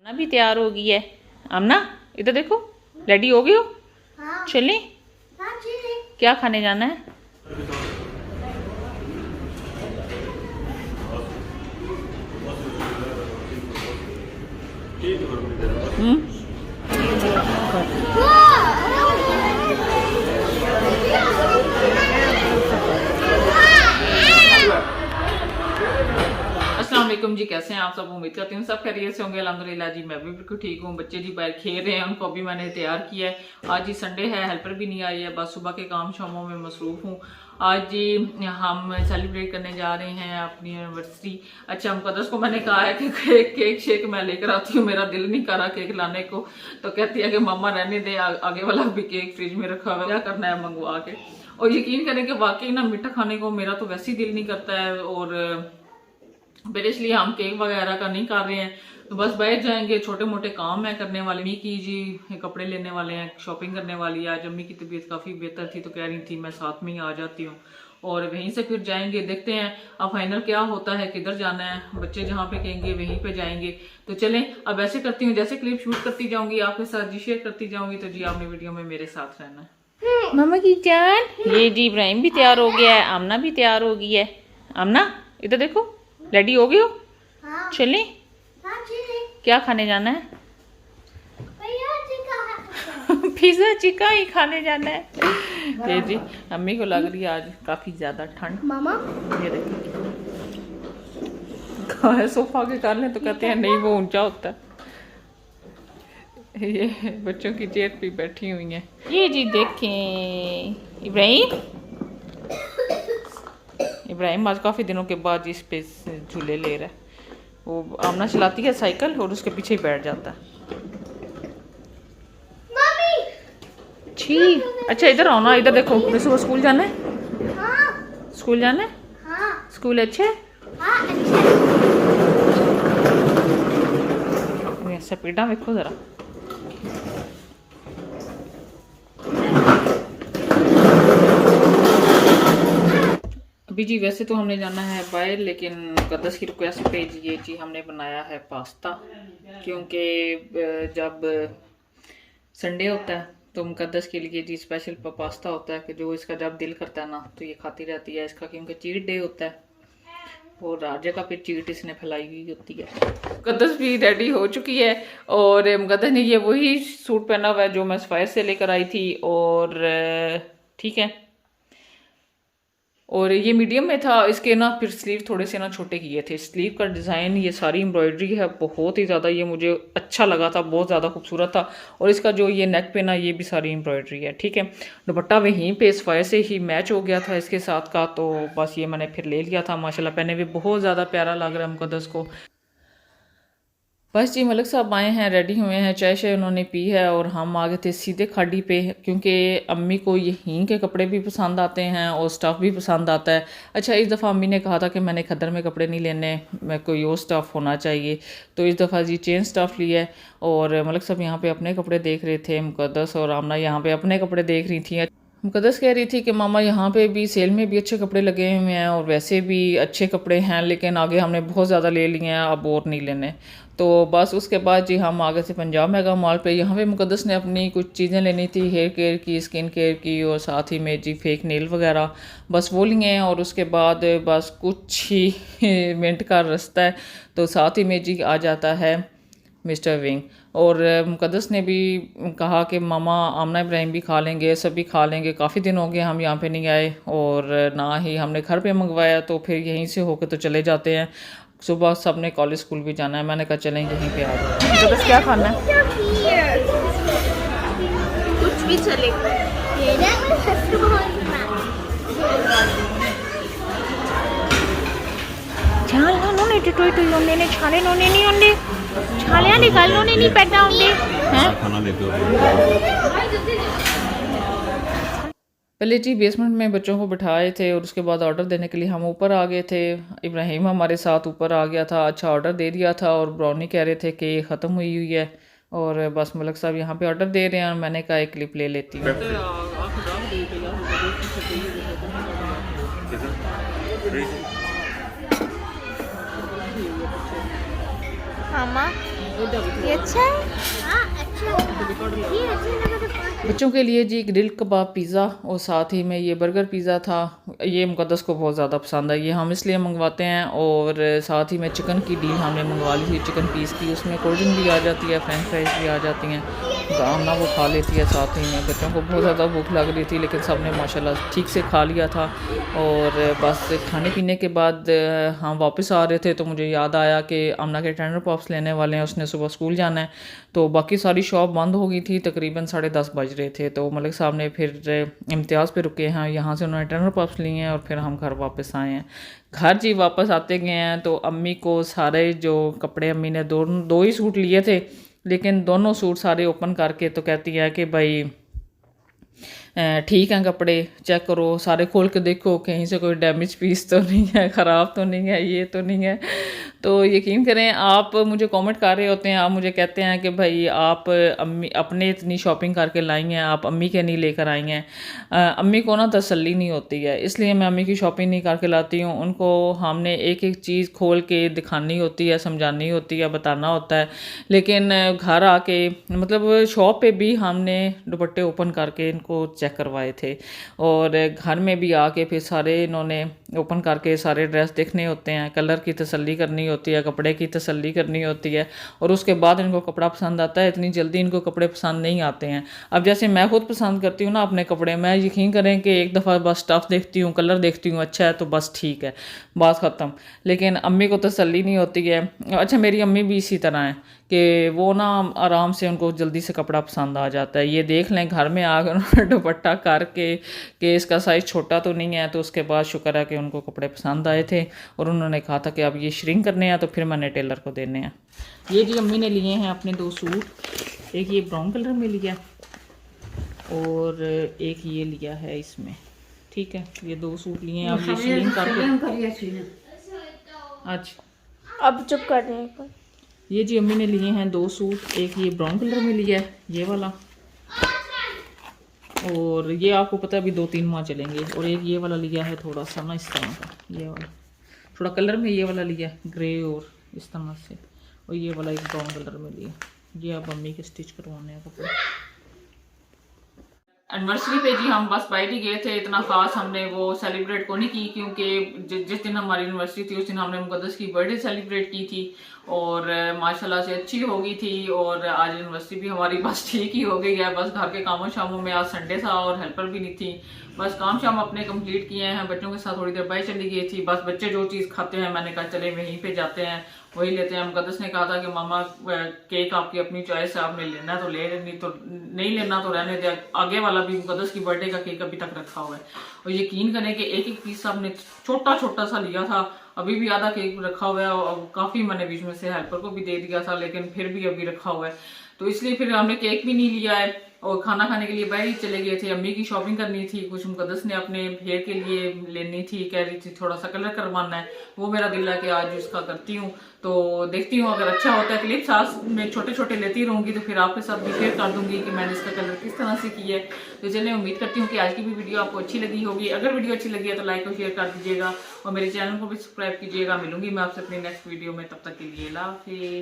आमना भी तैयार हो गई है। आमना इधर देखो, रेडी हो गई हो? हाँ। चलें? हाँ, चलें। क्या खाने जाना है? अस्सलाम वालेकुम जी, कैसे हैं आप सब? उम्मीद करती हूँ सब खैरियत से होंगे। अल्हम्दुलिल्लाह जी, मैं भी बिल्कुल ठीक हूँ। बच्चे जी बाहर खेल रहे हैं, उनको अभी मैंने तैयार किया है। आज ही संडे है, हेल्पर भी नहीं आई है, बस सुबह के काम शामों में मसरूफ हूँ। आज जी हम सेलिब्रेट करने जा रहे हैं अपनी एनिवर्सरी। अच्छा, मुकद्दस को मैंने कहा है कि केक शेक मैं लेकर आती हूँ, मेरा दिल नहीं कर रहा केक लाने को। तो कहती है कि मम्मा रहने दे, आगे वाला भी केक फ्रिज में रखा हुआ है, क्या करना है मंगवा के। और यकीन करें कि वाकई ना मीठा खाने को मेरा तो वैसे ही दिल नहीं करता है, और फिर इसलिए हम केक वगैरह का नहीं कर रहे हैं। तो बस बैठ जाएंगे, छोटे मोटे काम है करने वाले। मी की जी कपड़े लेने वाले हैं, शॉपिंग करने वाली है। आज अम्मी की तबीयत काफ़ी बेहतर थी तो कह रही थी मैं साथ में ही आ जाती हूँ, और वहीं से फिर जाएंगे। देखते हैं अब फाइनल क्या होता है, किधर जाना है। बच्चे जहाँ पे कहेंगे वहीं पे जाएंगे। तो चलें, अब ऐसे करती हूँ जैसे क्लिप शूट करती जाऊंगी, आपके साथ जी शेयर करती जाऊंगी। तो जी आपने वीडियो में मेरे साथ रहना है। मामा की जान, ये जी इब्राहिम भी तैयार हो गया है, आमना भी तैयार हो गई है। आमना इधर देखो, रेडी हो गई हो? हाँ। चलें? हाँ, चलें। क्या खाने जाना है? पिज्जा चिका ही खाने जाना है। ये जी अम्मी को लग रही है आज काफी ज्यादा ठंड। मामा, ये देखिए, कहाँ सोफा के कर लें तो कहते हैं नहीं वो ऊंचा होता है। ये बच्चों की चेयर पे बैठी हुई है। ये जी देखें, इब्राहिम आज काफ़ी दिनों के बाद इस पे झूले ले रहा है। वो आमना चलाती है साइकिल और उसके पीछे ही बैठ जाता है। छी, अच्छा इधर आओ ना, इधर देखो। मैं सुबह स्कूल जाना है? हाँ। स्कूल जाना है? हाँ। स्कूल अच्छे है? हाँ, अच्छा। स्पीडा देखो जरा। अभी जी वैसे तो हमने जाना है बाहर, लेकिन मुकद्दस की रिक्वेस्ट पे ये जी हमने बनाया है पास्ता। क्योंकि जब संडे होता है तो मुकद्दस के लिए जी स्पेशल पास्ता होता है, कि जो इसका जब दिल करता है ना तो ये खाती रहती है इसका, क्योंकि चीट डे होता है और हर जगह पे चीट इसने फैलाई हुई होती है। मुकद्दस भी रेडी हो चुकी है, और मुकद्दस ने ये वही सूट पहना हुआ है जो मैं सफायर से लेकर आई थी, और ठीक है, और ये मीडियम में था। इसके ना फिर स्लीव थोड़े से ना छोटे किए थे। स्लीव का डिज़ाइन, ये सारी एम्ब्रॉयडरी है, बहुत ही ज़्यादा ये मुझे अच्छा लगा था, बहुत ज़्यादा खूबसूरत था। और इसका जो ये नेक पे ना ये भी सारी एम्ब्रॉयडरी है, ठीक है। दुपट्टा वहीं पे सफायर से ही मैच हो गया था इसके साथ का, तो बस ये मैंने फिर ले लिया था। माशाल्लाह पहने भी बहुत ज़्यादा प्यारा लग रहा है मुकद्दस को। बस जी मलिक साहब आए हैं, रेडी हुए हैं, चाय शाय उन्होंने पी है, और हम आ गए थे सीधे खाड़ी पे, क्योंकि अम्मी को यहीं के कपड़े भी पसंद आते हैं और स्टफ़ भी पसंद आता है। अच्छा, इस दफ़ा अम्मी ने कहा था कि मैंने खदर में कपड़े नहीं लेने, मैं कोई और स्टफ़ होना चाहिए, तो इस दफ़ा जी चेन स्टफ़ लिया है। और मलिक साहब यहाँ पे अपने कपड़े देख रहे थे, मुकद्दस और आमना यहाँ पे अपने कपड़े देख रही थी। मुकद्दस कह रही थी कि मामा यहाँ पे भी सेल में भी अच्छे कपड़े लगे हुए हैं और वैसे भी अच्छे कपड़े हैं, लेकिन आगे हमने बहुत ज़्यादा ले लिए हैं, अब और नहीं लेने। तो बस उसके बाद जी हम आ गए थे पंजाब मेगा मॉल पे। यहाँ पे मुकद्दस ने अपनी कुछ चीज़ें लेनी थी, हेयर केयर की, स्किन केयर की, और साथ ही में जी फेक नेल वगैरह, बस वो लिए हैं। और उसके बाद बस कुछ ही मिनट का रास्ता है तो साथ ही में जी आ जाता है मिस्टर विंग। और मुकद्दस ने भी कहा कि मामा आमना इब्राहिम भी खा लेंगे, सभी खा लेंगे, काफ़ी दिन हो गए हम यहाँ पे नहीं आए, और ना ही हमने घर पे मंगवाया, तो फिर यहीं से होकर तो चले जाते हैं। सुबह सब ने कॉलेज स्कूल भी जाना है, मैंने कहा चलें यहीं पे आ जाए। मुकद्दस क्या खाना है? कुछ भी चलेगा। छाले नोने नहीं होंगे, छाले निकाल नोने नहीं पैदा होंगे हैं। पहले जी बेसमेंट में बच्चों को बिठाए थे, और उसके बाद ऑर्डर देने के लिए हम ऊपर आ गए थे। इब्राहिम हमारे साथ ऊपर आ गया था। अच्छा, ऑर्डर दे दिया था, और ब्राउनी कह रहे थे कि ये ख़त्म हुई है, और बस मलिक साहब यहाँ पे ऑर्डर दे रहे हैं, और मैंने कहा एक क्लिप ले लेती हूँ। मामा, ये अच्छा है। हाँ अच्छा है। ये अच्छा लगा तो बच्चों के लिए जी ग्रिल कबाब पिज़्ज़ा और साथ ही में ये बर्गर पिज़्ज़ा था। ये मुक़द्दस को बहुत ज़्यादा पसंद है, ये हम इसलिए मंगवाते हैं। और साथ ही में चिकन की डील हमने मंगवा ली थी, चिकन पीस की, उसमें कोल्ड ड्रिंक भी आ जाती है, फ्रेंच फ्राइज भी आ जाती हैं। गामना वो खा लेती है। साथ ही में बच्चों को बहुत ज़्यादा भूख लग रही थी, लेकिन सब ने माशाल्लाह ठीक से खा लिया था। और बस खाने पीने के बाद हम वापस आ रहे थे तो मुझे याद आया कि आमना के टेंडर पॉप्स लेने वाले हैं, उसने सुबह स्कूल जाना है। तो बाकी सारी शॉप बंद हो गई थी, तकरीबन 10:30 बज रहे थे। तो मलिक साहब ने फिर इम्तियाज़ पे रुके हैं, यहाँ से उन्होंने टेंडर पॉप्स लिए हैं और फिर हम घर वापस आए हैं। घर जी वापस आते गए हैं तो अम्मी को सारे जो कपड़े, अम्मी ने दो ही सूट लिए थे, लेकिन दोनों सूट सारे ओपन करके तो कहती है कि भाई ठीक हैं कपड़े, चेक करो सारे, खोल के देखो कहीं से कोई डैमेज पीस तो नहीं है, ख़राब तो नहीं है, ये तो नहीं है। तो यकीन करें, आप मुझे कमेंट कर रहे होते हैं, आप मुझे कहते हैं कि भाई आप अम्मी अपने इतनी शॉपिंग करके लाई हैं, आप अम्मी के नहीं लेकर आई हैं। अम्मी को ना तसल्ली नहीं होती है, इसलिए मैं अम्मी की शॉपिंग नहीं करके लाती हूँ। उनको हमने एक एक चीज़ खोल के दिखानी होती है, समझानी होती है, बताना होता है। लेकिन घर आके मतलब शॉप पे भी हमने दुपट्टे ओपन करके इनको चेक करवाए थे, और घर में भी आके फिर सारे इन्होंने ओपन करके सारे ड्रेस देखने होते हैं, कलर की तसल्ली करनी होती है, कपड़े की तसल्ली करनी होती है, और उसके बाद इनको कपड़ा पसंद आता है। इतनी जल्दी इनको कपड़े पसंद नहीं आते हैं। अब जैसे मैं खुद पसंद करती हूँ ना अपने कपड़े, मैं यकीन करें कि एक दफ़ा बस स्टफ़ देखती हूँ, कलर देखती हूँ, अच्छा है तो बस ठीक है, बात ख़त्म। लेकिन अम्मी को तसल्ली नहीं होती है। अच्छा, मेरी अम्मी भी इसी तरह है कि वो ना आराम से, उनको जल्दी से कपड़ा पसंद आ जाता है। ये देख लें घर में आकर उन्होंने दुपट्टा करके कि इसका साइज़ छोटा तो नहीं है, तो उसके बाद शुक्र है कि उनको कपड़े पसंद आए थे, और उन्होंने कहा था कि अब ये श्रिंक करने हैं तो फिर मैंने टेलर को देने हैं। ये जी अम्मी ने लिए हैं अपने 2 सूट, एक ये ब्राउन कलर में लिया और एक ये लिया है इसमें, ठीक है। ये 2 सूट लिए हैं, अब ये श्रिंक करके। अच्छा, अब चुप कर रहे हैं। ये जी अम्मी ने लिए हैं 2 सूट, एक ये ब्राउन कलर में लिया है ये वाला, और ये आपको पता है अभी 2-3 माह चलेंगे। और एक ये वाला लिया है थोड़ा सा ना इस तरह का, ये वाला थोड़ा कलर में ये वाला लिया है ग्रे और इस तरह से, और ये वाला एक ब्राउन कलर में लिया। ये अब अम्मी के स्टिच करवाने हैं कपड़े। एनिवर्सरी पे जी हम बस बाहर ही गए थे, इतना खास हमने वो सेलिब्रेट को नहीं की, क्योंकि जिस दिन हमारी एनिवर्सरी थी उस दिन हमने मुक़द्दस की बर्थडे सेलिब्रेट की थी, और माशाल्लाह से अच्छी हो गई थी। और आज एनिवर्सरी भी हमारी बस ठीक ही हो गई है। बस घर के कामों शामों में, आज संडे था और हेल्पर भी नहीं थी, बस काम शाम अपने कंप्लीट किए हैं। बच्चों के साथ थोड़ी देर बाहर चली गई थी, बस बच्चे जो चीज़ खाते हैं मैंने कहा चले वहीं पे जाते हैं वही लेते हैं। मुक़द्दस ने कहा था कि मामा केक आपकी अपनी चॉइस है, आपने लेना तो ले, नहीं तो नहीं लेना तो रहने दे। आगे वाला भी मुक़द्दस की बर्थडे का केक अभी तक रखा हुआ है, और यकीन करें कि एक एक पीस आपने छोटा छोटा सा लिया था, अभी भी आधा केक रखा हुआ है, और काफ़ी मैंने बीच में से हेल्पर को भी दे दिया था, लेकिन फिर भी अभी रखा हुआ है। तो इसलिए फिर हमने केक भी नहीं लिया है, और खाना खाने के लिए बाहर ही चले गए थे। अम्मी की शॉपिंग करनी थी, कुछ मुक़द्दस ने अपने हेयर के लिए लेनी थी, कह रही थी थोड़ा सा कलर करवाना है, वो मेरा दिल है कि आज उसका करती हूँ। तो देखती हूँ अगर अच्छा होता है क्लिप्स आज मैं छोटे छोटे लेती रहूँगी, तो फिर आपके साथ भी शेयर कर दूँगी कि मैंने इसका कलर किस तरह से किया है। तो चलिए, उम्मीद करती हूँ कि आज की भी वीडियो आपको अच्छी लगी होगी। अगर वीडियो अच्छी लगी है तो लाइक और शेयर कर दीजिएगा, और मेरे चैनल को भी सब्सक्राइब कीजिएगा। मिलूंगी मैं आपसे अपनी नेक्स्ट वीडियो में, तब तक के लिए अल्लाह हाफिज़।